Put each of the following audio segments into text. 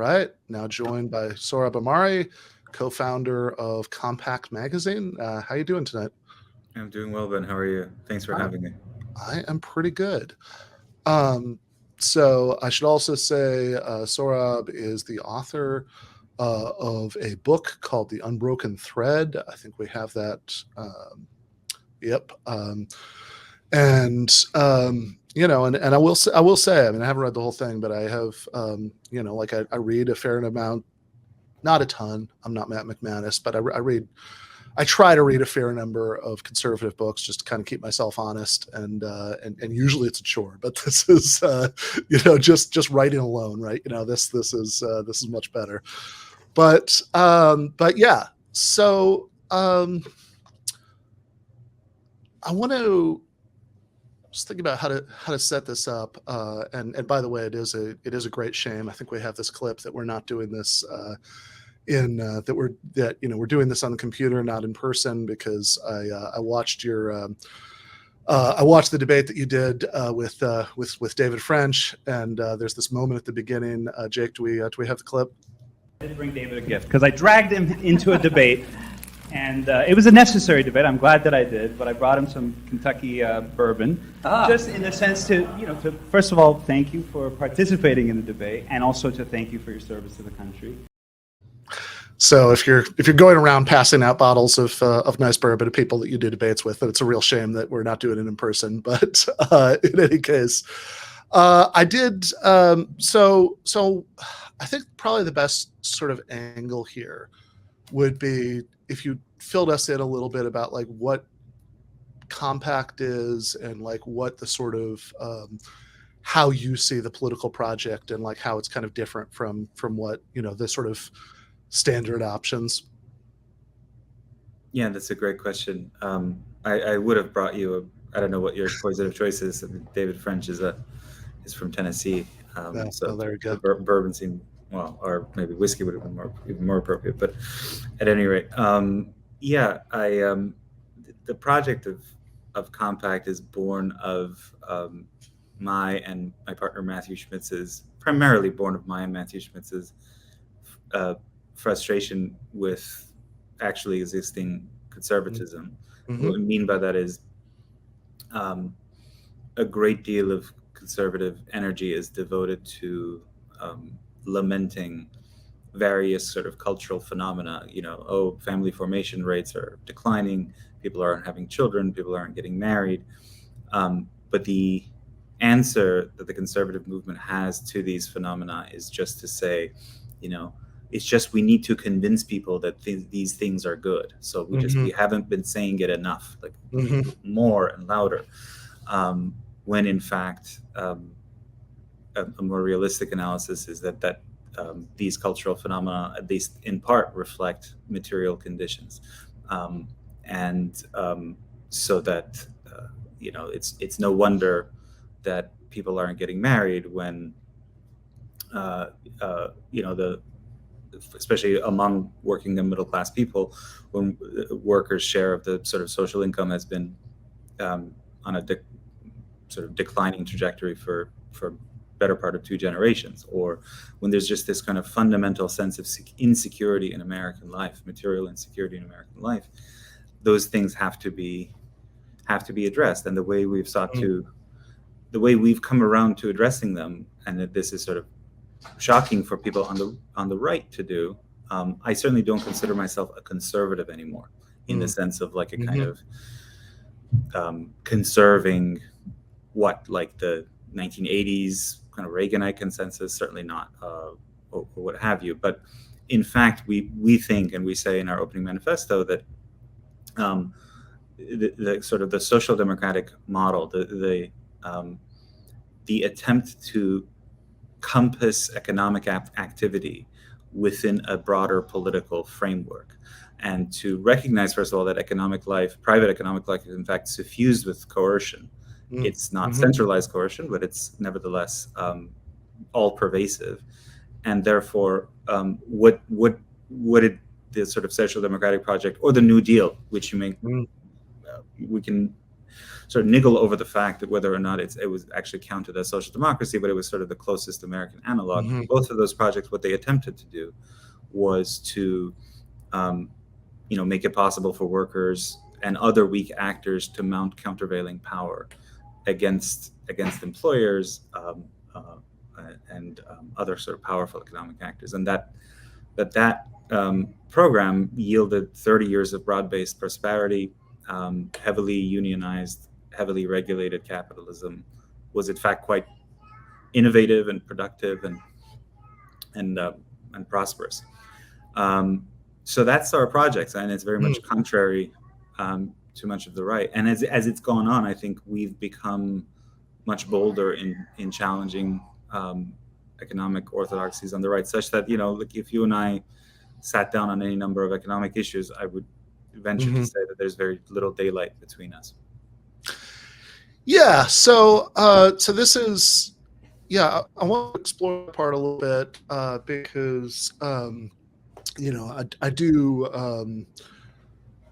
right, now joined by Sohrab Ahmari, co-founder of Compact Magazine. How you doing tonight? I'm doing well, Ben. How are you? Thanks for having me. I am pretty good. So I should also say Sohrab is the author of a book called The Unbroken Thread. I think we have that. Yep. And I will say, I mean, I haven't read the whole thing, but I have, I read a fair amount, not a ton. I'm not Matt McManus, but I try to read a fair number of conservative books just to kind of keep myself honest, and usually it's a chore. But this is, just writing alone, right? This is much better. But yeah. So I want to just think about how to set this up. And by the way, it is a great shame. I think we have this clip that we're not doing this. We're doing this on the computer, not in person, because I watched I watched the debate that you did with David French, and there's this moment at the beginning. Jake, do we have the clip? I did bring David a gift because I dragged him into a debate, and it was a necessary debate. I'm glad that I did, but I brought him some Kentucky bourbon, just in the sense to first of all thank you for participating in the debate, and also to thank you for your service to the country. So if you're going around passing out bottles of nice bourbon to people that you do debates with, then it's a real shame that we're not doing it in person. But in any case, I did. So I think probably the best sort of angle here would be if you filled us in a little bit about like what Compact is and like what the sort of how you see the political project and like how it's kind of different from what the sort of standard options. Yeah, that's a great question. I would have brought you I don't know what your poison of choice is. I mean, David French is from Tennessee, so there we go. Bourbon seemed or maybe whiskey would have been even more appropriate. But at any rate, the project of Compact is born of my and my partner Matthew Schmitz's, primarily born of my and Matthew Schmitz's frustration with actually existing conservatism. Mm-hmm. What I mean by that is a great deal of conservative energy is devoted to lamenting various sort of cultural phenomena. Family formation rates are declining, people aren't having children, people aren't getting married. But the answer that the conservative movement has to these phenomena is just to say, it's just we need to convince people that these things are good. So we haven't been saying it enough, like more and louder. When in fact, a more realistic analysis is that these cultural phenomena, at least in part, reflect material conditions, so that it's no wonder that people aren't getting married when especially among working and middle class people, when workers' share of the sort of social income has been on a sort of declining trajectory for better part of 2 generations, or when there's just this kind of fundamental sense of insecurity in American life, material insecurity in American life, those things have to be addressed. And the way we've come around to addressing them, and that this is sort of shocking for people on the right to do. I certainly don't consider myself a conservative anymore, in the sense of like a kind of conserving like the 1980s kind of Reaganite consensus, certainly not, or what have you. But in fact, we think, and we say in our opening manifesto, that the sort of the social democratic model, the attempt to compass economic activity within a broader political framework, and to recognize, first of all, that private economic life is in fact suffused with coercion. It's not centralized coercion, but it's nevertheless all pervasive. And therefore, what did the sort of social democratic project or the New Deal, which we can sort of niggle over the fact that whether or not it was actually counted as social democracy, but it was sort of the closest American analog. Mm-hmm. Both of those projects, what they attempted to do was to make it possible for workers and other weak actors to mount countervailing power against employers and other sort of powerful economic actors, and that program yielded 30 years of broad-based prosperity, heavily unionized, heavily regulated capitalism, was in fact quite innovative and productive and prosperous. So that's our project, and it's very much contrary to much of the right. And as it's gone on, I think we've become much bolder in challenging economic orthodoxies on the right, such that, like if you and I sat down on any number of economic issues, I would venture to say that there's very little daylight between us. Yeah. So this is, I want to explore that part a little bit because, I do.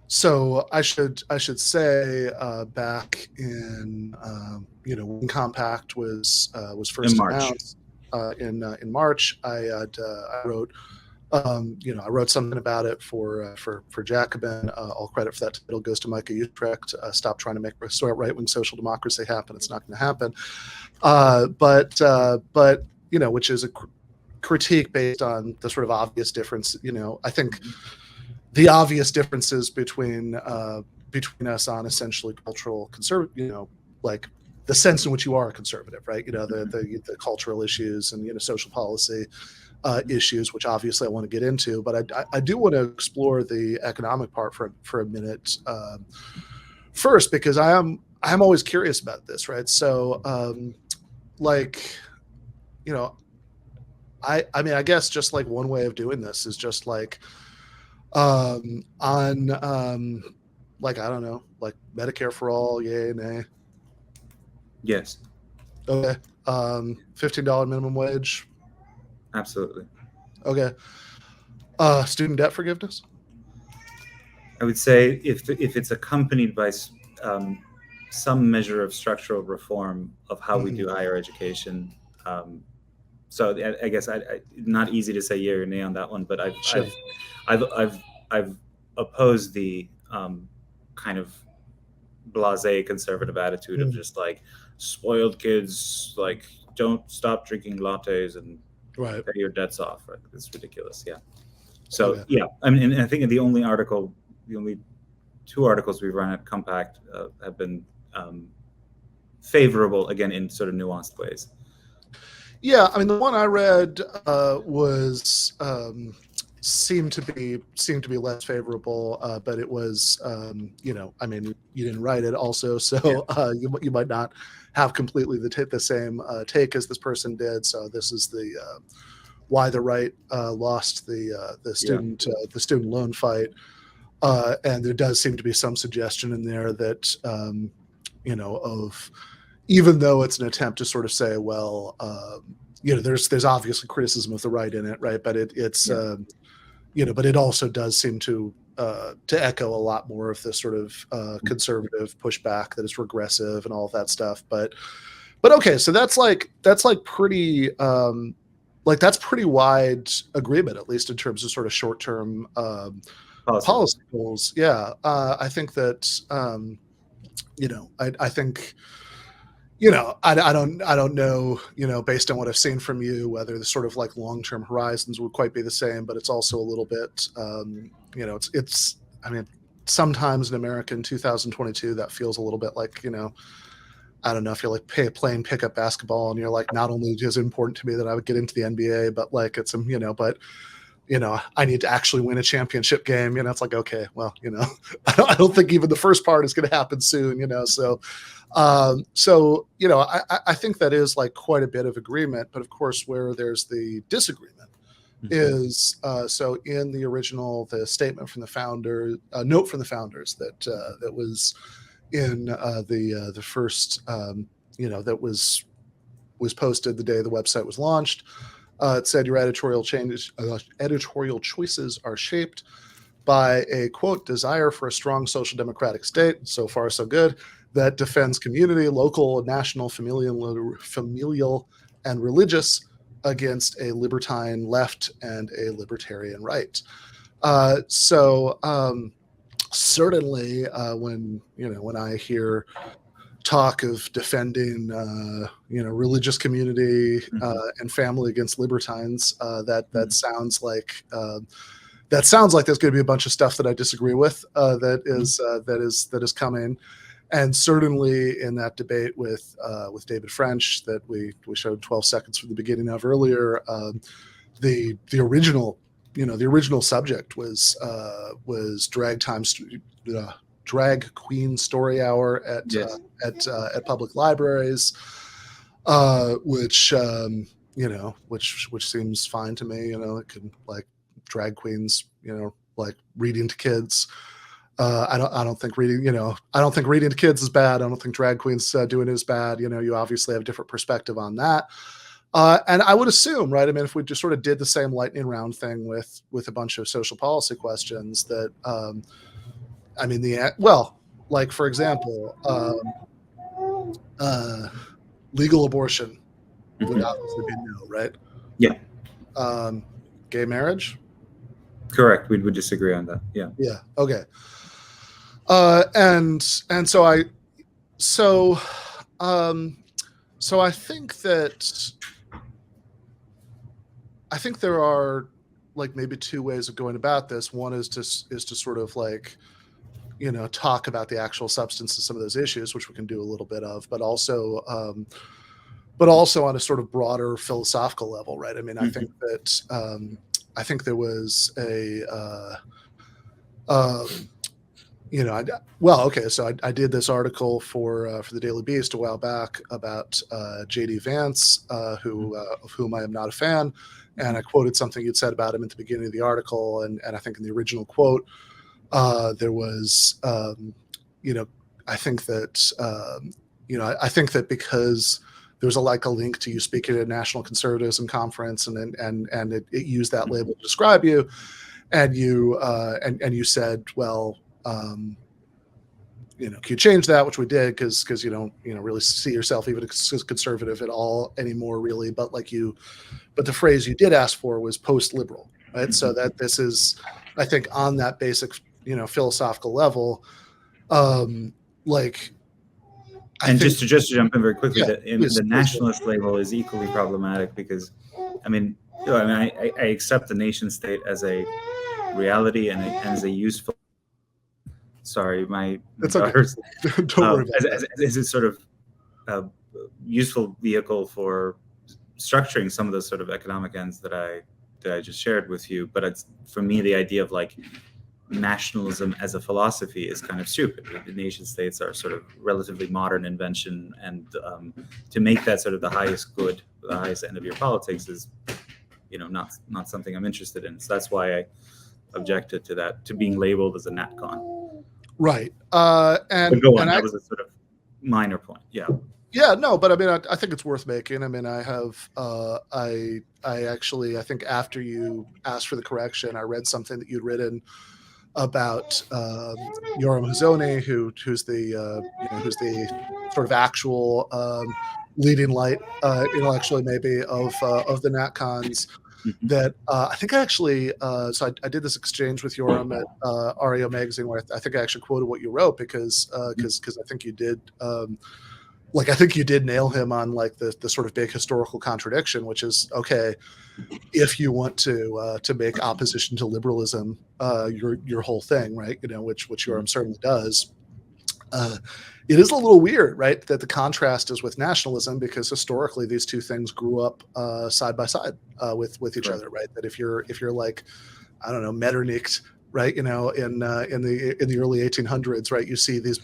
So I should say back in when Compact was first announced in March, I wrote I wrote something about it for Jacobin. All credit for that title goes to Micah Utrecht. Stop trying to make right-wing social democracy happen. It's not going to happen. But which is a critique based on the sort of obvious difference. I think the obvious differences between us on essentially cultural conservative, like the sense in which you are a conservative, right? The cultural issues and social policy issues, which obviously I want to get into, but I do want to explore the economic part for a minute first, because I'm always curious about this, right? So I guess just like one way of doing this is just like on like, I don't know, like Medicare for all, yay, nay? Yes. Okay. $15 minimum wage. Absolutely. Okay. Student debt forgiveness. I would say if it's accompanied by some measure of structural reform of how we do higher education. So I guess I not easy to say yay or nay on that one, but I've opposed the kind of blasé conservative attitude of just like spoiled kids, like don't stop drinking lattes and pay your debts off. Right? It's ridiculous. Yeah. So I mean, and I think the only two articles we've run at Compact have been favorable, again, in sort of nuanced ways. Yeah, I mean, the one I read was seemed to be less favorable, but it was I mean, you didn't write it also, so you might not have completely the same take as this person did. So this is the why the right lost the student loan fight, and there does seem to be some suggestion in there that of, even though it's an attempt to sort of say, well, there's obviously criticism of the right in it, right? But it's but it also does seem to echo a lot more of this sort of conservative pushback that is regressive and all of that stuff. But okay, so that's pretty that's pretty wide agreement, at least in terms of sort of short-term policy goals. Yeah, I think that I think. I don't know, based on what I've seen from you, whether the sort of like long-term horizons would quite be the same, but it's also a little bit, it's, I mean, sometimes in America in 2022, that feels a little bit like, I don't know if you're like playing pickup basketball and you're like, not only is it important to me that I would get into the NBA, but like it's, I need to actually win a championship game. It's like, okay, well, I don't think even the first part is going to happen soon, so I think that is like quite a bit of agreement, but of course where there's the disagreement is, so in the original, the statement from the founder, note from the founders that was in the first, that was posted the day the website was launched. It said your editorial choices are shaped by a, quote, desire for a strong social democratic state. So far, so good. that defends community, local, national, familial, and religious against a libertine left and a libertarian right. Certainly, when I hear talk of defending, religious community and family against libertines, that sounds like there's going to be a bunch of stuff that I disagree with. That is coming. And certainly in that debate with David French that we showed 12 seconds from the beginning of earlier, the original subject was drag queen story hour at public libraries, which seems fine to me. It can, like, drag queens, like reading to kids. I don't think reading to kids is bad. I don't think drag queens doing it is bad. You obviously have a different perspective on that. And I would assume, right? I mean, if we just sort of did the same lightning round thing with a bunch of social policy questions, that, like, for example, legal abortion would obviously be no, right? Yeah. Gay marriage? Correct. We would disagree on that. Yeah. Yeah. Okay. And so I think there are, like, maybe two ways of going about this. One is to sort of, like, talk about the actual substance of some of those issues, which we can do a little bit of, but also on a sort of broader philosophical level, right? I mean, I think that I think there was so I did this article for the Daily Beast a while back about J.D. Vance, of whom I am not a fan, and I quoted something you'd said about him at the beginning of the article, and I think in the original quote there was, I think that because there was a link to you speaking at a national conservatism conference, and it used that label to describe you, and you said, well, can you change that? Which we did, because you don't really see yourself even as conservative at all anymore, really. But the phrase you did ask for was post-liberal, right? Mm-hmm. So that this is, I think, on that basic philosophical level, just to jump in very quickly, the nationalist label is equally problematic, because I accept the nation state as a reality and as a useful. Sorry, my daughters. Okay. Don't worry about that. As a sort of useful vehicle for structuring some of those sort of economic ends that I just shared with you. But it's, for me, the idea of, like, nationalism as a philosophy is kind of stupid. The nation states are sort of relatively modern invention, and to make that sort of the highest good, the highest end of your politics is, not something I'm interested in. So that's why I objected to that, to being labeled as a NatCon. Right. And go on. That was a sort of minor point. Yeah. Yeah, no, but I mean, I think it's worth making. I mean, I have, I think after you asked for the correction, I read something that you'd written about Yoram Hazony, who's the sort of actual leading light intellectually, maybe, of the NatCons. Mm-hmm. That I think actually, so I did this exchange with Yoram at REO Magazine, where I think I actually quoted what you wrote, because I think you did. I think you did nail him on, like, the sort of big historical contradiction, which is, okay, if you want to make opposition to liberalism your whole thing, right? Which Yoram certainly does. It is a little weird, right, that the contrast is with nationalism, because historically these two things grew up side by side with each other, right? That if you're like, I don't know, Metternich, right, in the early 1800s, right, you see this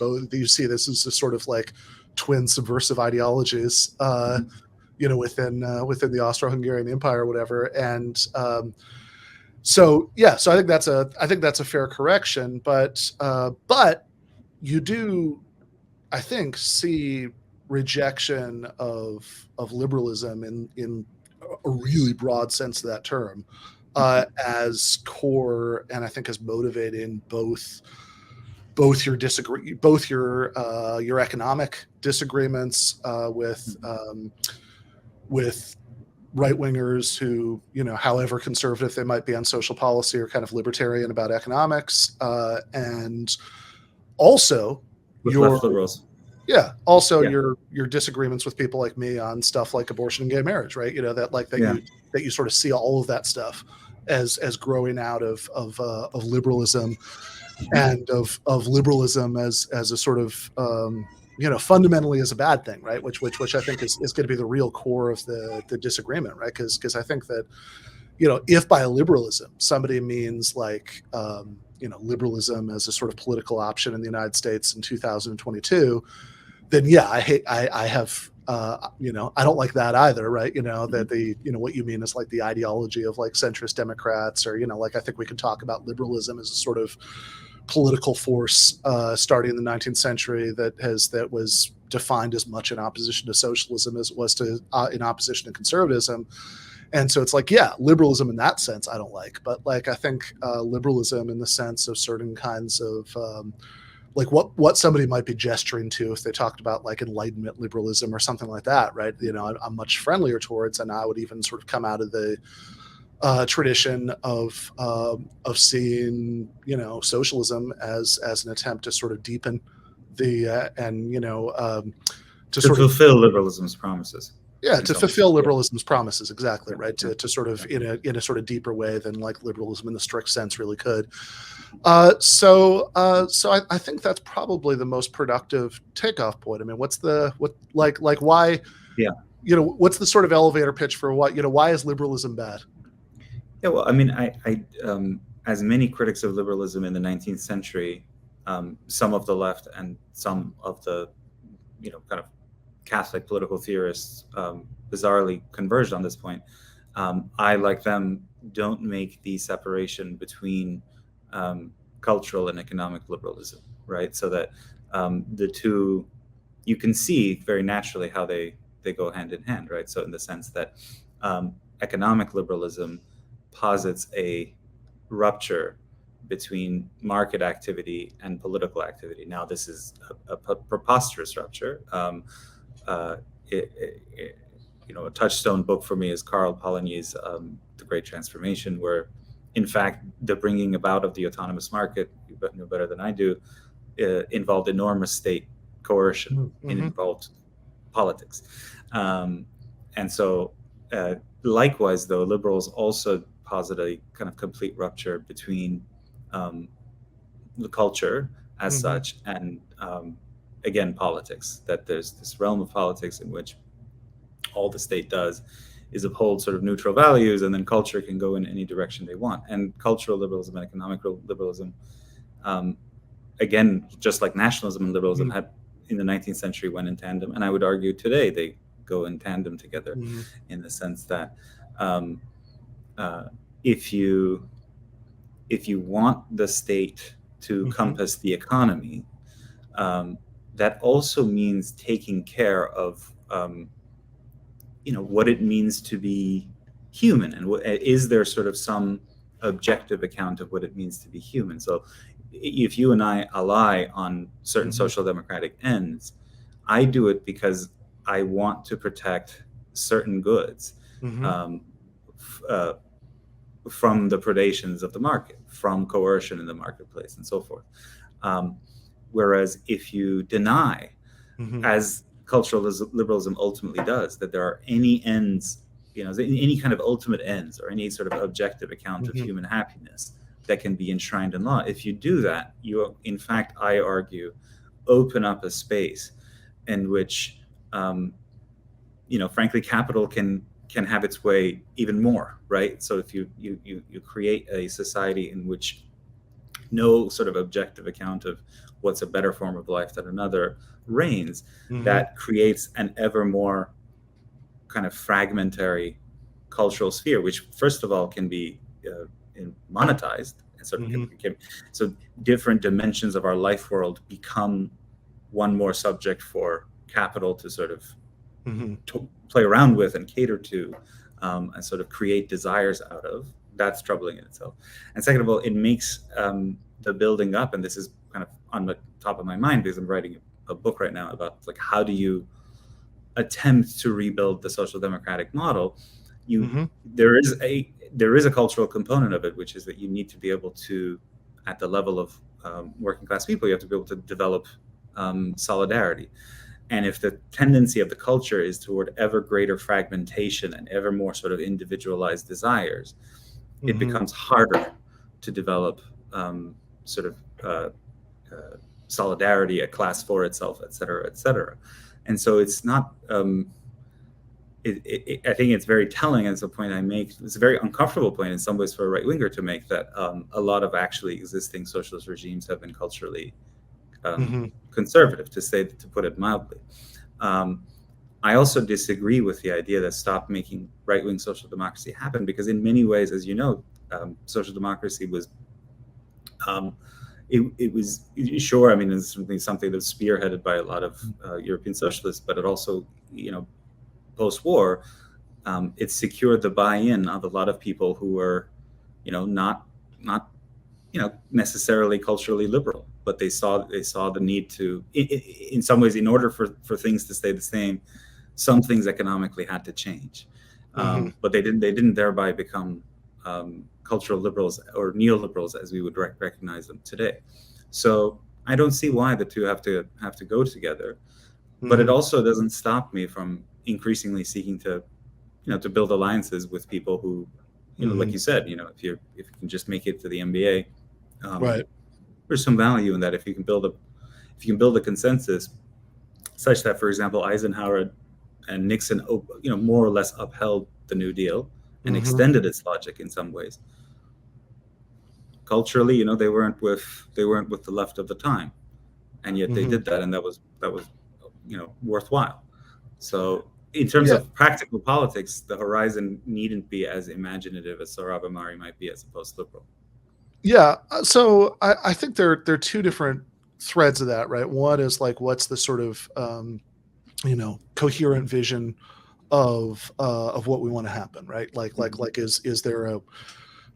as a sort of, like, twin subversive ideologies, within the Austro-Hungarian Empire or whatever, and so I think that's a fair correction, but you do, I think, see rejection of liberalism in a really broad sense of that term, as core, and I think as motivating both both your economic disagreements with right wingers who, however conservative they might be on social policy, are kind of libertarian about economics, and also with left liberals. Yeah. Also, your disagreements with people like me on stuff like abortion and gay marriage, right? That you sort of see all of that stuff as growing out of liberalism, and of liberalism as a sort of fundamentally as a bad thing, right? Which I think is going to be the real core of the disagreement, right? Because I think that if by liberalism somebody means like liberalism as a sort of political option in the United States in 2022. Then I don't like that either, right? That what you mean is like the ideology of like centrist Democrats, or like I think we could talk about liberalism as a sort of political force starting in the 19th century that was defined as much in opposition to socialism as it was to in opposition to conservatism. And so it's like, liberalism in that sense I don't like, but like I think liberalism in the sense of certain kinds of like what somebody might be gesturing to if they talked about like Enlightenment liberalism or something like that, right? I'm much friendlier towards, and I would even sort of come out of the tradition of seeing socialism as an attempt to sort of deepen the to fulfill liberalism's promises. Yeah, to fulfill liberalism's promises, exactly, right? To sort of in a sort of deeper way than like liberalism in the strict sense really could. So I think that's probably the most productive takeoff point. I mean, what's why? Yeah. What's the sort of elevator pitch for why is liberalism bad? Yeah, well, I mean, I as many critics of liberalism in the 19th century, some of the left and some of the kind of Catholic political theorists bizarrely converged on this point. I, like them, don't make the separation between cultural and economic liberalism, right? So that the two, you can see very naturally how they go hand in hand, right? So in the sense that economic liberalism posits a rupture between market activity and political activity. Now, this is a preposterous rupture. A touchstone book for me is Karl Polanyi's The Great Transformation, where, in fact, the bringing about of the autonomous market, you know better than I do, involved enormous state coercion and involved politics. And so, likewise, though, liberals also posit a kind of complete rupture between the culture as such and again, politics, that there's this realm of politics in which all the state does is uphold sort of neutral values, and then culture can go in any direction they want. And cultural liberalism and economic liberalism, again, just like nationalism and liberalism had in the 19th century, went in tandem. And I would argue today they go in tandem together in the sense that if you want the state to compass the economy, that also means taking care of, what it means to be human, and is there sort of some objective account of what it means to be human. So, if you and I ally on certain social democratic ends, I do it because I want to protect certain goods from the predations of the market, from coercion in the marketplace, and so forth. Whereas if you deny, as cultural liberalism ultimately does, that there are any ends, any kind of ultimate ends or any sort of objective account of human happiness that can be enshrined in law, if you do that, you, in fact, I argue, open up a space in which, frankly, capital can have its way even more, right? So if you create a society in which no sort of objective account of what's a better form of life than another reigns, that creates an ever more kind of fragmentary cultural sphere, which first of all can be monetized, and sort of so different dimensions of our life world become one more subject for capital to sort of to play around with and cater to, and sort of create desires out of. That's troubling in itself. And second of all, it makes the building up, and this is kind of on the top of my mind because I'm writing a book right now about like how do you attempt to rebuild the social democratic model. There is a cultural component of it, which is that you need to be able to, at the level of working class people, you have to be able to develop solidarity. And if the tendency of the culture is toward ever greater fragmentation and ever more sort of individualized desires, it becomes harder to develop sort of solidarity, a class for itself, et cetera, et cetera. And so it's not, I think it's very telling, and it's a point I make, it's a very uncomfortable point in some ways for a right-winger to make, that a lot of actually existing socialist regimes have been culturally conservative, to put it mildly. I also disagree with the idea that stop making right-wing social democracy happen, because in many ways, as you know, social democracy was, it was, sure, I mean, it's something that's spearheaded by a lot of European socialists, but it also, you know, post-war, it secured the buy-in of a lot of people who were, you know, not you know, necessarily culturally liberal, but they saw the need to, in some ways, in order for things to stay the same, some things economically had to change, but they didn't thereby become cultural liberals or neoliberals as we would recognize them today. So I don't see why the two have to go together, but it also doesn't stop me from increasingly seeking to, you know, to build alliances with people who, you know, like you said, you know, if you can just make it to the MBA, right. There's some value in that. If you can build a consensus such that, for example, Eisenhower and Nixon, you know, more or less upheld the New Deal and extended its logic in some ways. Culturally, you know, they weren't with the left of the time, and yet they did that, and that was, you know, worthwhile. So in terms of practical politics, the horizon needn't be as imaginative as Sohrab Ahmari might be as a post-liberal. Yeah, so I think there are two different threads of that, right? One is like, what's the sort of you know, coherent vision of what we want to happen, right? Like is there a,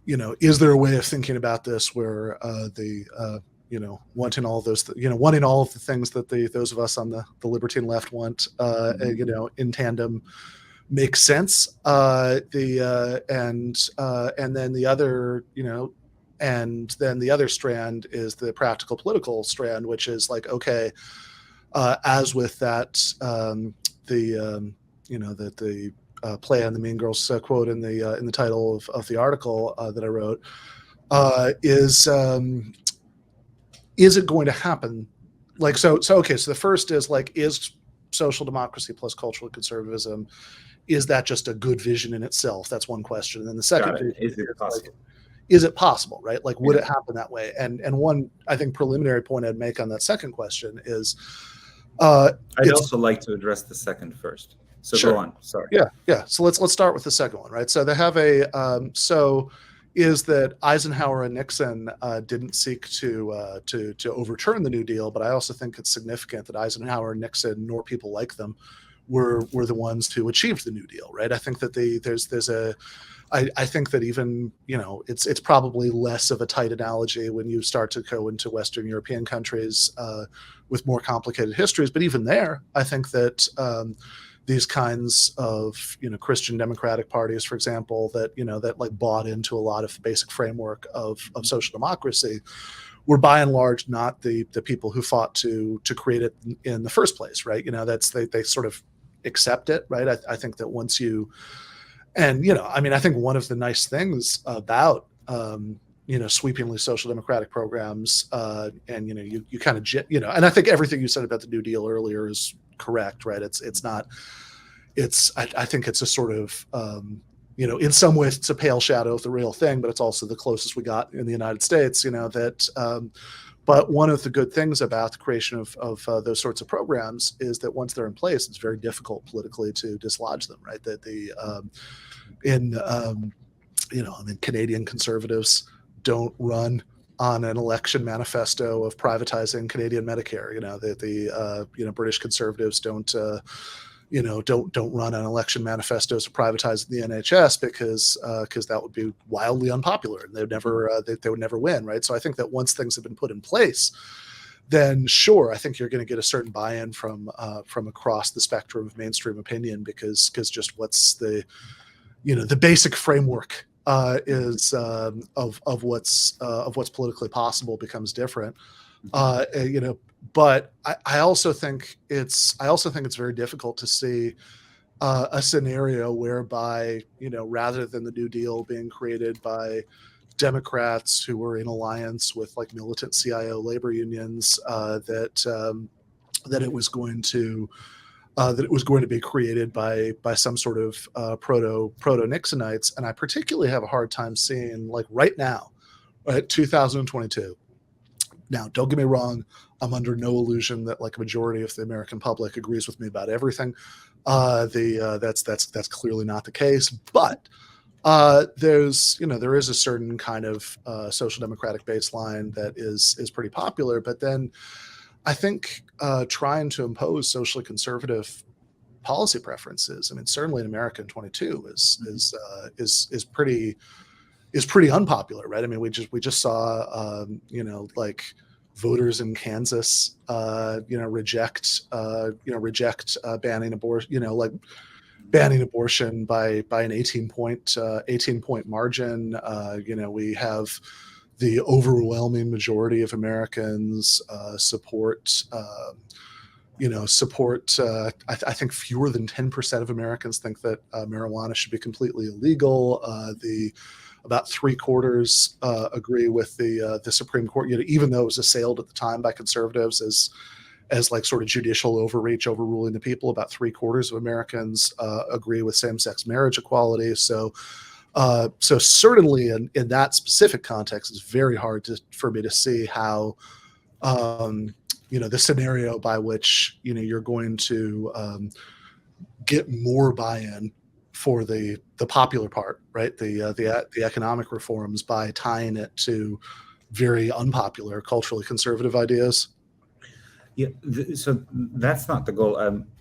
you know, is there a way of thinking about this where you know, wanting all of those, you know, wanting all of the things that those of us on the libertine left want, you know, in tandem makes sense. And then the other, you know, and then the other strand is the practical political strand, which is like, okay, as with that, you know, the play on the Mean Girls quote in the title of the article that I wrote, is it going to happen? Like, so okay, so the first is like, is social democracy plus cultural conservatism, is that just a good vision in itself? That's one question. And then the second is it possible? Like, is it possible, right? Like, would it happen that way? And one, I think, preliminary point I'd make on that second question is, I'd also like to address the second first. So sure. Go on. Sorry. Yeah. So let's start with the second one, right? So they have a is that Eisenhower and Nixon didn't seek to overturn the New Deal, but I also think it's significant that Eisenhower, Nixon, nor people like them were the ones who achieved the New Deal, right? I think that I think that even, you know, it's probably less of a tight analogy when you start to go into Western European countries with more complicated histories. But even there, I think that these kinds of, you know, Christian democratic parties, for example, that, you know, that like bought into a lot of the basic framework of social democracy, were by and large not the people who fought to create it in the first place, right? You know, that's they sort of accept it, right? I think that once you, and, you know, I mean, I think one of the nice things about, you know, sweepingly social democratic programs, and, you know, you kind of, you know, and I think everything you said about the New Deal earlier is correct, right? It's not, I think it's a sort of, you know, in some ways it's a pale shadow of the real thing, but it's also the closest we got in the United States, you know, that, but one of the good things about the creation of those sorts of programs is that once they're in place, it's very difficult politically to dislodge them, right? That you know, I mean, Canadian conservatives don't run on an election manifesto of privatizing Canadian Medicare. You know, the you know, British conservatives don't you know, don't run on election manifestos of privatizing the NHS because that would be wildly unpopular and they would never win, right? So I think that once things have been put in place, then sure, I think you're going to get a certain buy-in from across the spectrum of mainstream opinion, because just what's the basic framework is of what's politically possible becomes different. But I also think it's very difficult to see a scenario whereby, rather than the New Deal being created by Democrats who were in alliance with like militant CIO labor unions, that it was going to be created by some sort of proto Nixonites. And I particularly have a hard time seeing, like, right now, right, 2022. Now, don't get me wrong, I'm under no illusion that like a majority of the American public agrees with me about everything. That's clearly not the case, but there is a certain kind of social democratic baseline that is pretty popular. But then I think trying to impose socially conservative policy preferences, I mean, certainly in America in 22 is pretty unpopular, right? I mean, we just saw like voters in Kansas reject banning abortion, banning abortion by an 18-point margin. We have the overwhelming majority of Americans support. I think fewer than 10% of Americans think that marijuana should be completely illegal. About 3/4 agree with the Supreme Court, even though it was assailed at the time by conservatives as like sort of judicial overreach, overruling the people. About 3/4 of Americans agree with same-sex marriage equality. So certainly in that specific context, it's very hard for me to see how the scenario by which you're going to get more buy-in for the popular part, right? The economic reforms, by tying it to very unpopular, culturally conservative ideas. Yeah, so that's not the goal.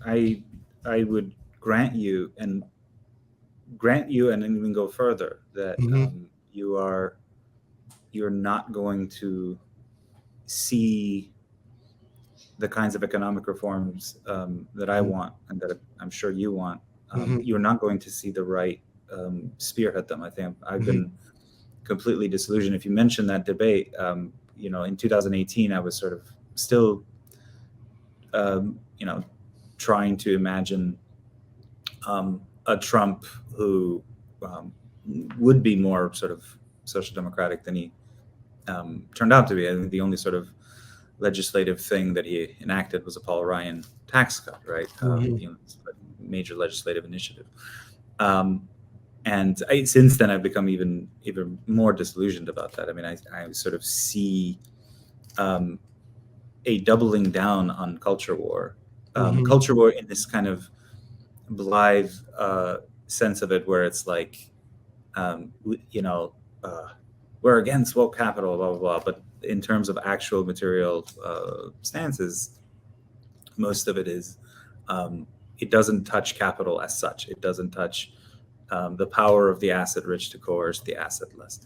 I would grant you and even go further that you're not going to see the kinds of economic reforms that I want and that I'm sure you want. You're not going to see the right spearhead them. I think I've been completely disillusioned. If you mentioned that debate, in 2018, I was sort of still, trying to imagine a Trump who would be more sort of social democratic than he turned out to be. I think the only sort of legislative thing that he enacted was a Paul Ryan tax cut, right? Major legislative initiative. And since then, I've become even more disillusioned about that. I mean, I sort of see a doubling down on culture war. Culture war in this kind of blithe sense of it, where it's like, we're against woke capital, blah, blah, blah. But in terms of actual material stances, most of it is, it doesn't touch capital as such. It doesn't touch the power of the asset rich to coerce the assetless.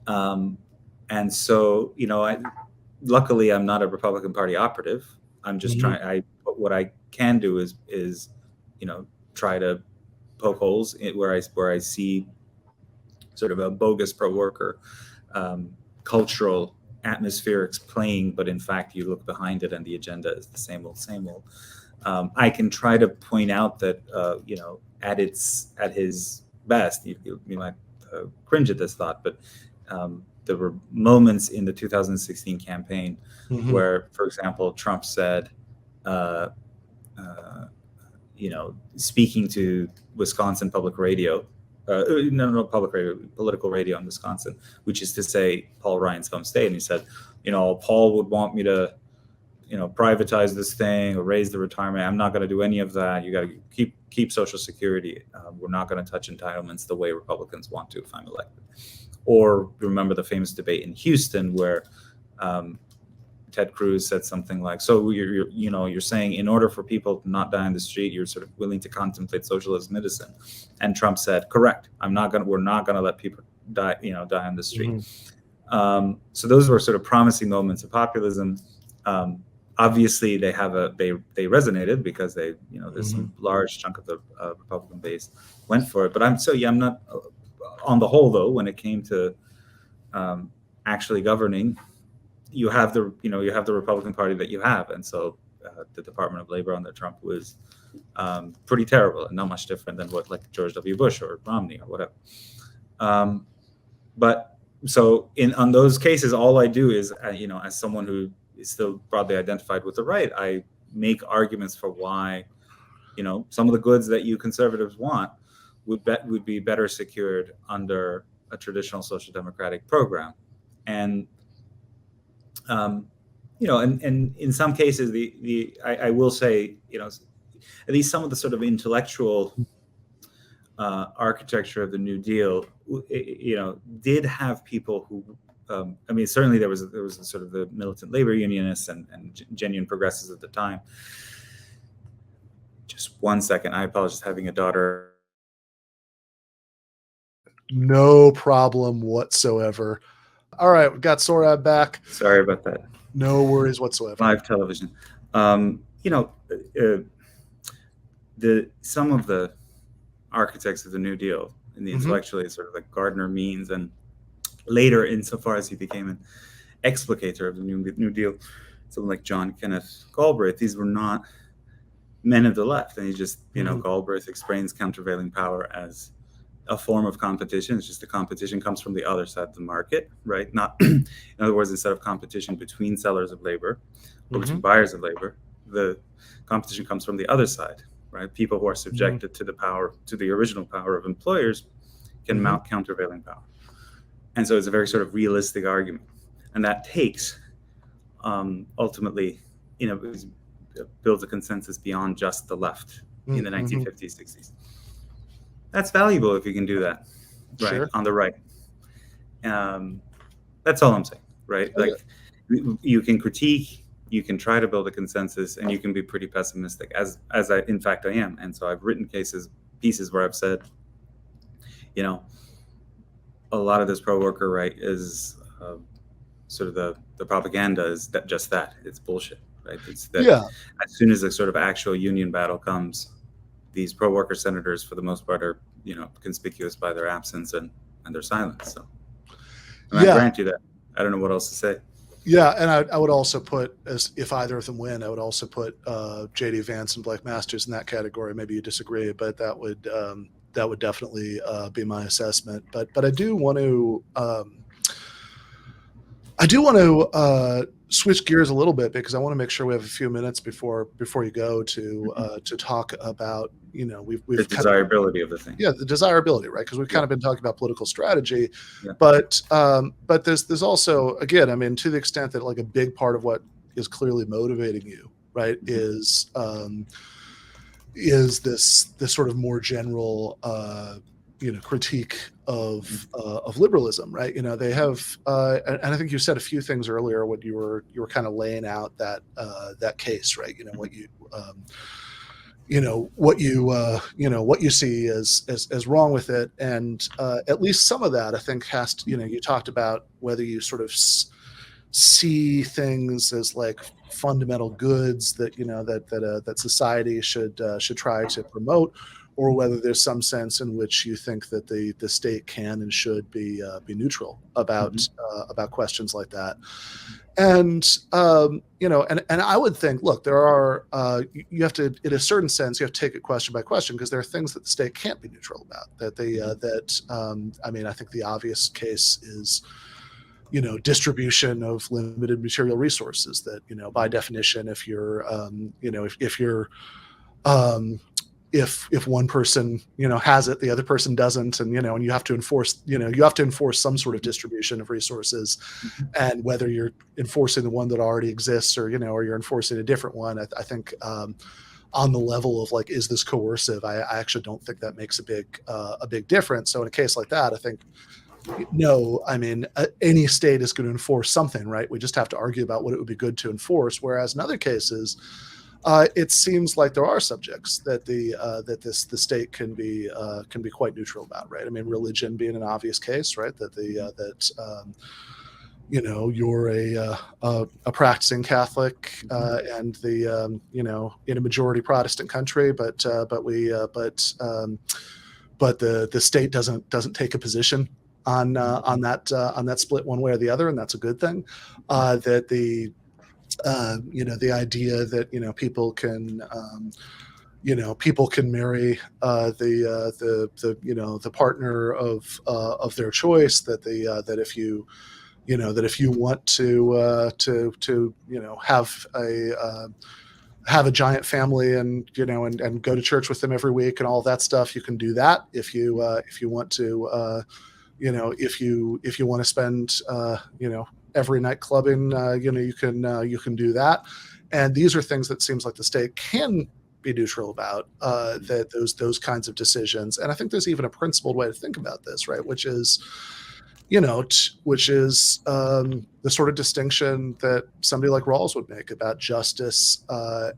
And so, luckily, I'm not a Republican Party operative. I'm just trying. What I can do is try to poke holes where I see sort of a bogus pro-worker cultural atmospherics playing, but in fact, you look behind it and the agenda is the same old, same old. I can try to point out that at his best, you might cringe at this thought, but there were moments in the 2016 campaign where, for example, Trump said, speaking to Wisconsin public radio, political radio in Wisconsin, which is to say Paul Ryan's home state, and he said, Paul would want me to, privatize this thing or raise the retirement. I'm not going to do any of that. You got to keep Social Security. We're not going to touch entitlements the way Republicans want to if I'm elected. Or remember the famous debate in Houston where Ted Cruz said something like, "So you're saying in order for people to not die on the street, you're sort of willing to contemplate socialist medicine," and Trump said, "Correct. We're not going to let people die on the street." So those were sort of promising moments of populism. Obviously, they resonated because there's some large chunk of the Republican base went for it. But I'm not on the whole, though, when it came to actually governing, you have the Republican Party that you have, and so the Department of Labor under Trump was pretty terrible and not much different than what like George W. Bush or Romney or whatever. But so on those cases, all I do is as someone who is still broadly identified with the right, I make arguments for why some of the goods that you conservatives want would be better secured under a traditional social democratic program. And and in some cases, I will say, at least some of the sort of intellectual architecture of the New Deal, did have people who, certainly there was sort of the militant labor unionists and genuine progressives at the time. Just 1 second, I apologize, having a daughter. No problem whatsoever. All right, we've got Sohrab back. Sorry about that. No worries whatsoever. Live television. Some of the architects of the New Deal in the intellectually, sort of like Gardner Means, and later, insofar as he became an explicator of the New Deal, someone like John Kenneth Galbraith, these were not men of the left. And he just, Galbraith explains countervailing power as a form of competition. It's just the competition comes from the other side of the market, right? Not, in other words, instead of competition between sellers of labor or between buyers of labor, the competition comes from the other side, right? People who are subjected to the original power of employers can mount countervailing power. And so it's a very sort of realistic argument. And that takes, ultimately, builds a consensus beyond just the left in the 1950s, 60s. That's valuable if you can do that, right? Sure. On the right. That's all I'm saying, right? Okay. Like, you can critique, you can try to build a consensus, and you can be pretty pessimistic, as I, in fact, I am. And so I've written pieces where I've said, a lot of this pro-worker right is sort of the propaganda is just that. It's bullshit, right? It's that as soon as a sort of actual union battle comes, these pro-worker senators, for the most part, are conspicuous by their absence and their silence. So, and I grant you that. I don't know what else to say. Yeah, and I would also put, as if either of them win, I would also put J.D. Vance and Blake Masters in that category. Maybe you disagree, but that would definitely be my assessment. But I do want to switch gears a little bit, because I want to make sure we have a few minutes before you go to talk about we've the desirability of the thing. Yeah, the desirability, right? Because we've kind of been talking about political strategy, but there's also, again, to the extent that like a big part of what is clearly motivating you, right, is this sort of more general critique of liberalism, right? They have, and I think you said a few things earlier when you were kind of laying out that case, right? What you see as wrong with it, and at least some of that I think has to, you talked about whether you sort of see things as like fundamental goods that that society should try to promote, or whether there's some sense in which you think that the state can and should be neutral about questions like that. And and I would think, look, there are you have to, in a certain sense, you have to take it question by question, because there are things that the state can't be neutral about. That I think the obvious case is distribution of limited material resources. That by definition, if you're if one person has it, the other person doesn't, and and you have to enforce some sort of distribution of resources, and whether you're enforcing the one that already exists or you're enforcing a different one, I think on the level of like, is this coercive, I actually don't think that makes a big difference. So in a case like that, I think no, any state is going to enforce something, right? We just have to argue about what it would be good to enforce. Whereas in other cases, it seems like there are subjects that the state can be quite neutral about, right? Religion being an obvious case, right? That you're a practicing Catholic and in a majority Protestant country, but the state doesn't take a position on that split one way or the other, and that's a good thing. That the idea that people can marry the partner of their choice. That if you want to have a giant family and go to church with them every week and all that stuff, you can do that. If you want to if you want to spend every night clubbing, you can do that. And these are things that seems like the state can be neutral about, that those kinds of decisions. And I think there's even a principled way to think about this, right? Which is the sort of distinction that somebody like Rawls would make about justice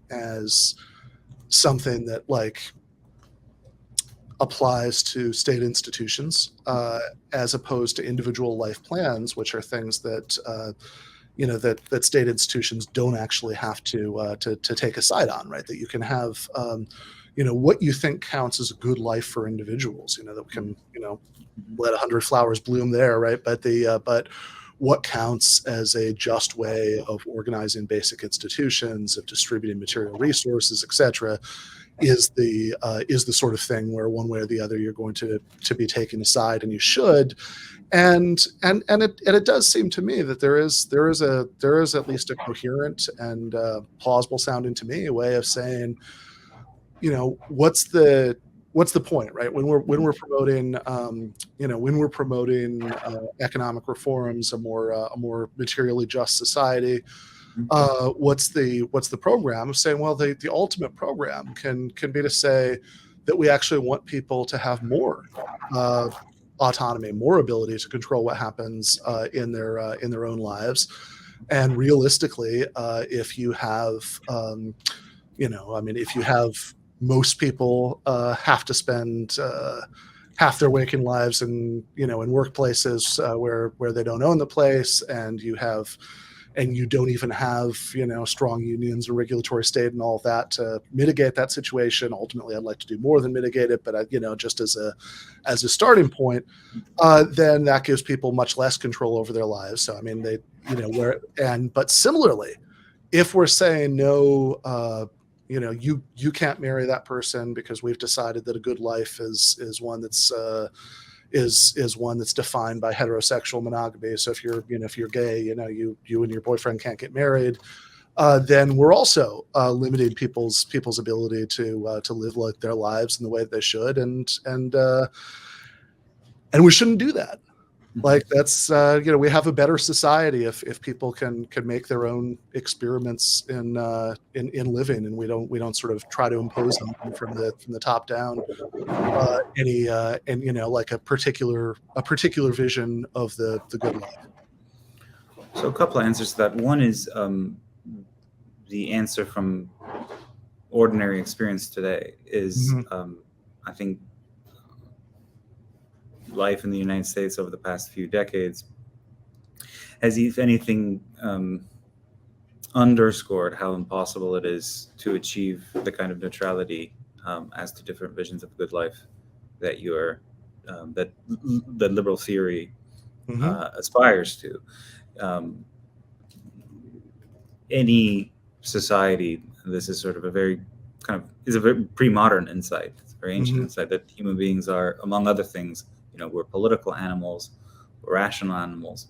as something that applies to state institutions, as opposed to individual life plans, which are things that that state institutions don't actually have to take a side on, right? That you can have what you think counts as a good life for individuals, that we can let 100 flowers bloom there, right? But what counts as a just way of organizing basic institutions, of distributing material resources, etc., is the sort of thing where one way or the other you're going to be taking a side, and you should. And it does seem to me that there is at least a coherent and plausible sounding to me way of saying, what's the point, right? When we're promoting economic reforms, a more materially just society, what's the program of saying? Well, the ultimate program can be to say that we actually want people to have more autonomy, more ability to control what happens in their own lives. And realistically, if you have if you have most people have to spend half their waking lives in workplaces where they don't own the place, and you don't even have strong unions or regulatory state and all of that to mitigate that situation. Ultimately, I'd like to do more than mitigate it, but just as a starting point, then that gives people much less control over their lives. So but similarly, if we're saying no, you can't marry that person because we've decided that a good life is one that's one that's defined by heterosexual monogamy. So if you're gay, you and your boyfriend can't get married. Then we're also limiting people's ability to live their lives in the way that they should, and we shouldn't do that. That's we have a better society if people can make their own experiments in living, and we don't sort of try to impose them from the top down a particular vision of the good life. So a couple of answers to that. One is the answer from ordinary experience today is I think life in the United States over the past few decades has, if anything, underscored how impossible it is to achieve the kind of neutrality as to different visions of good life that that liberal theory aspires to. Any society, this is sort of a very pre-modern insight. It's a very ancient insight that human beings are, among other things, we're political animals, we're rational animals,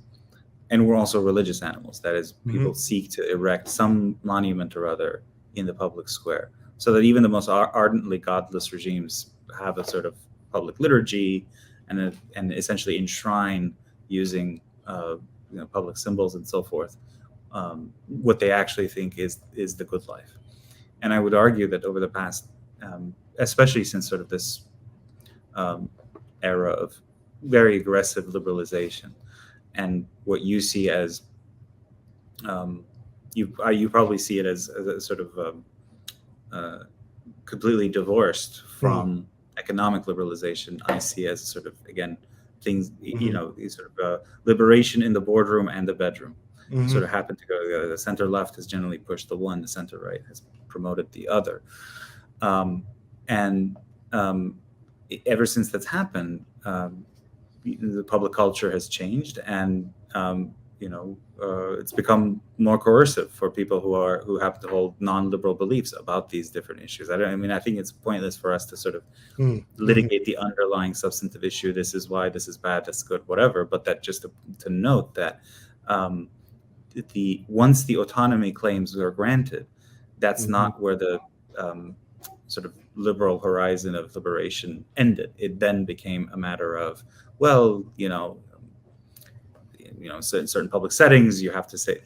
and we're also religious animals. That is, people seek to erect some monument or other in the public square, so that even the most ardently godless regimes have a sort of public liturgy and essentially enshrine, using public symbols and so forth, what they actually think is the good life. And I would argue that over the past, especially since sort of this era of very aggressive liberalization, and what you see as you probably see it as a sort of completely divorced from economic liberalization. I see as sort of, again, things, you know, these sort of liberation in the boardroom and the bedroom sort of happen to go together. The center left has generally pushed the one, the center right has promoted the other. Ever since that's happened, the public culture has changed, and it's become more coercive for people who happen to hold non-liberal beliefs about these different issues. I think it's pointless for us to sort of litigate the underlying substantive issue. This is why, this is bad, that's good, whatever. But that just to note that once the autonomy claims were granted, that's not where the sort of liberal horizon of liberation ended. It then became a matter of, well, certain public settings, you have to say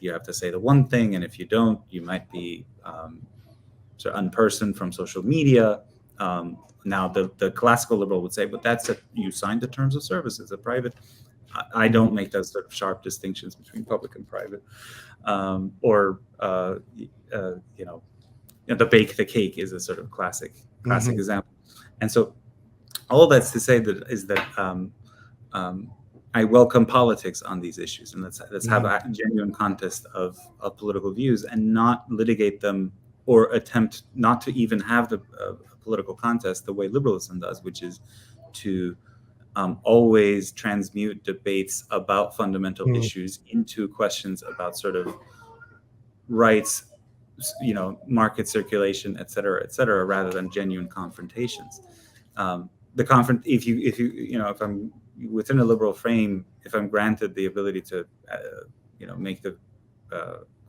the one thing, and if you don't, you might be sort of unpersoned from social media. Now, the classical liberal would say, but you signed the terms of service. It's a private. I don't make those sort of sharp distinctions between public and private. The bake the cake is a sort of classic example. And so all that's to say that I welcome politics on these issues, and let's have a genuine contest of political views and not litigate them or attempt not to even have the political contest the way liberalism does, which is to always transmute debates about fundamental issues into questions about sort of rights, market circulation, et cetera, rather than genuine confrontations. If I'm within a liberal frame, if I'm granted the ability to, make the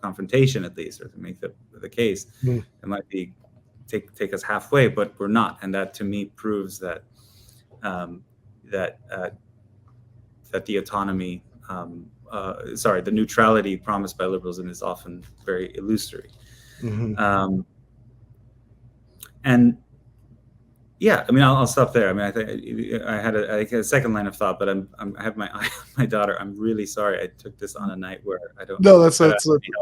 confrontation at least, or to make the case, it might be take us halfway, but we're not, and that to me proves that the autonomy, the neutrality promised by liberalism is often very illusory. And yeah, I'll stop there. I think I had a second line of thought, but I have my eye on my daughter. I'm really sorry. I took this on a night where I don't. No, that's okay.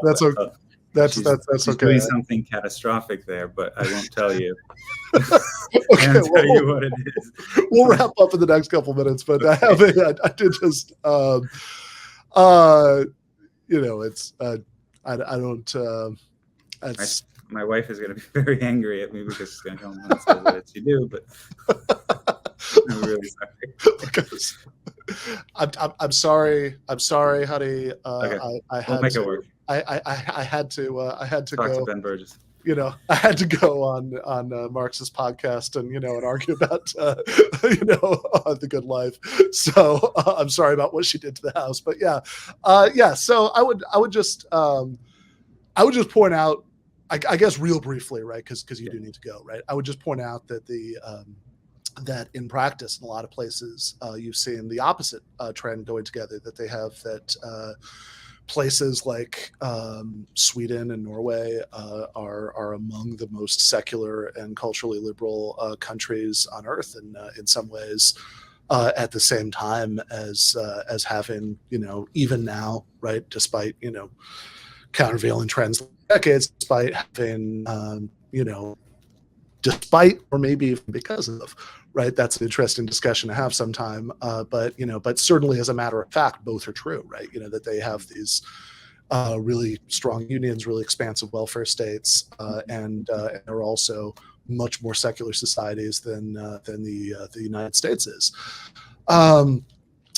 That's okay. Doing something catastrophic there, but I won't tell you. Okay, I'll tell you what it is. We'll wrap up in the next couple minutes, but I did just, it's. My wife is going to be very angry at me because she's going to come and say what did you do, but I'm really sorry. I'm sorry. I'm sorry, honey. Okay. I had we'll make to, it work. I had to Talk go to Ben Burgis. I had to go on Marx's podcast and argue about the good life. So I'm sorry about what she did to the house, but yeah. So I would just point out, I guess, real briefly, right? Because you do need to go, right? I would just point out that that in practice, in a lot of places, you've seen the opposite trend going together. That they have that places like Sweden and Norway are among the most secular and culturally liberal countries on earth, and in some ways, at the same time as having even now, right, despite countervailing trends decades, despite having despite or maybe even because of, right, that's an interesting discussion to have sometime, but certainly as a matter of fact, both are true, right, that they have these really strong unions, really expansive welfare states, and are also much more secular societies than the United States is.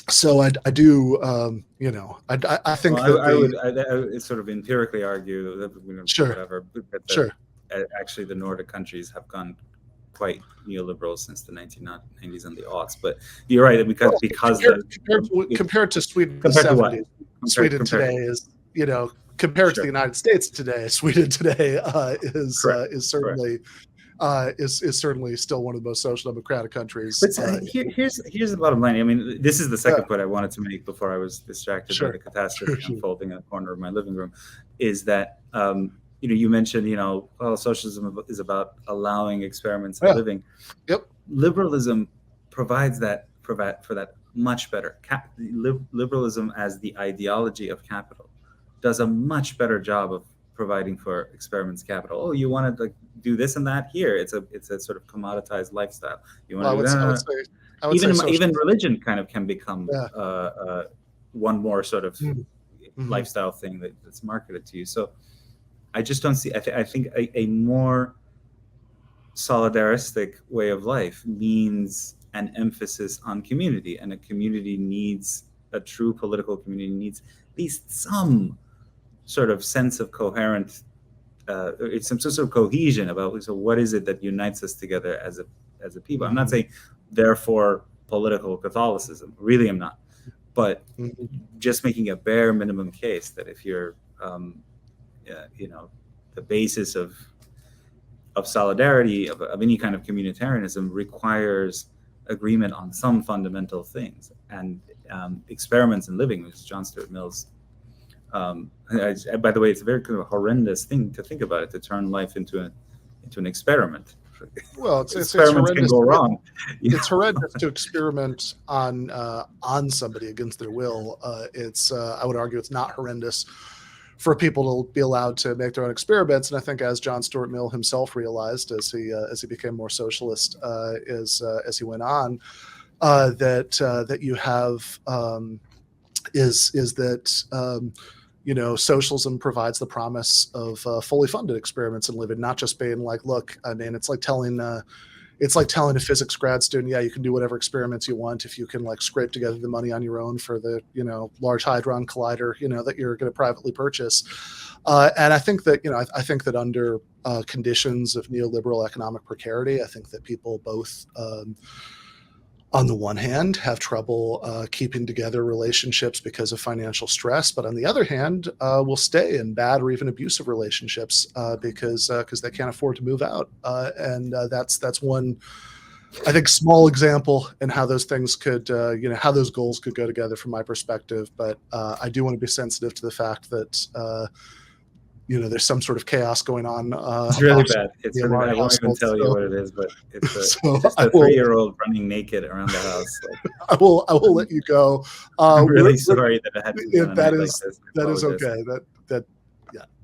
So I do, I think I would sort of empirically argue that Sure. whatever, but Sure. Actually the Nordic countries have gone quite neoliberal since the 1990s and the aughts. But you're right, because compared to Sweden, compared to what? Sweden today is, compared to the United States today, Sweden today is certainly. Is certainly still one of the most social democratic countries. But here's the bottom line. This is the second point I wanted to make before I was distracted by the catastrophe unfolding in the corner of my living room. Is that you mentioned socialism is about allowing experiments in living. Yep. Liberalism provides that for that much better. Liberalism as the ideology of capital does a much better job of providing for experiments capital. Oh, you want to like do this and that here? It's a sort of commoditized lifestyle. You want to do that? Even religion kind of can become one more sort of lifestyle thing that's marketed to you. So I just don't see. I think a more solidaristic way of life means an emphasis on community, and a community needs, a true political community needs at least some sort of sense of coherent, it's some sort of cohesion about, so what is it that unites us together as a people? I'm not saying therefore political Catholicism, really I'm not, but just making a bare minimum case that if you're, the basis of solidarity, of any kind of communitarianism requires agreement on some fundamental things, and experiments in living, which is John Stuart Mill's. By the way, it's a very kind of horrendous thing to think about it, to turn life into an experiment. Well, it's experiments can go wrong. It's horrendous to experiment on somebody against their will. I would argue it's not horrendous for people to be allowed to make their own experiments. And I think, as John Stuart Mill himself realized as he became more socialist as he went on, that you have is that socialism provides the promise of fully funded experiments in living, not just being like, look, I mean, it's like telling a physics grad student, yeah, you can do whatever experiments you want if you can like scrape together the money on your own for the Large Hadron Collider that you're going to privately purchase. And I think that I think that under conditions of neoliberal economic precarity, I think that people both on the one hand have trouble keeping together relationships because of financial stress, but on the other hand will stay in bad or even abusive relationships because they can't afford to move out. And that's one, I think, small example in how those things could, how those goals could go together from my perspective. But I do want to be sensitive to the fact that there's some sort of chaos going on. It's really bad. It's really bad. I won't even tell you what it is, but it's just a 3-year-old running naked around the house. I will let you go. I'm really sorry that it had to be done that like is this. That is okay.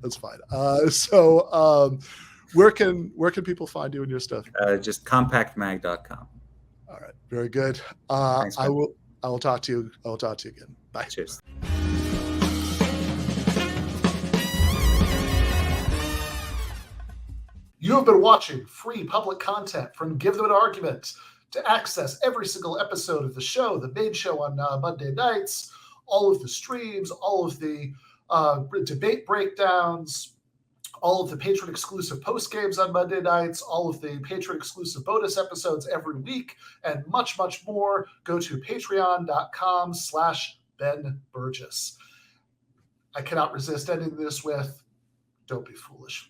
That's fine. Where can people find you and your stuff? Just compactmag.com. All right, very good. Thanks, I will talk to you. I will talk to you again. Bye. Cheers. You have been watching free public content from Give Them an Argument. To access every single episode of the show, the main show on Monday nights, all of the streams, all of the debate breakdowns, all of the patron-exclusive post-games on Monday nights, all of the patron-exclusive bonus episodes every week, and much, much more, go to patreon.com/Ben Burgis. I cannot resist ending this with, don't be foolish.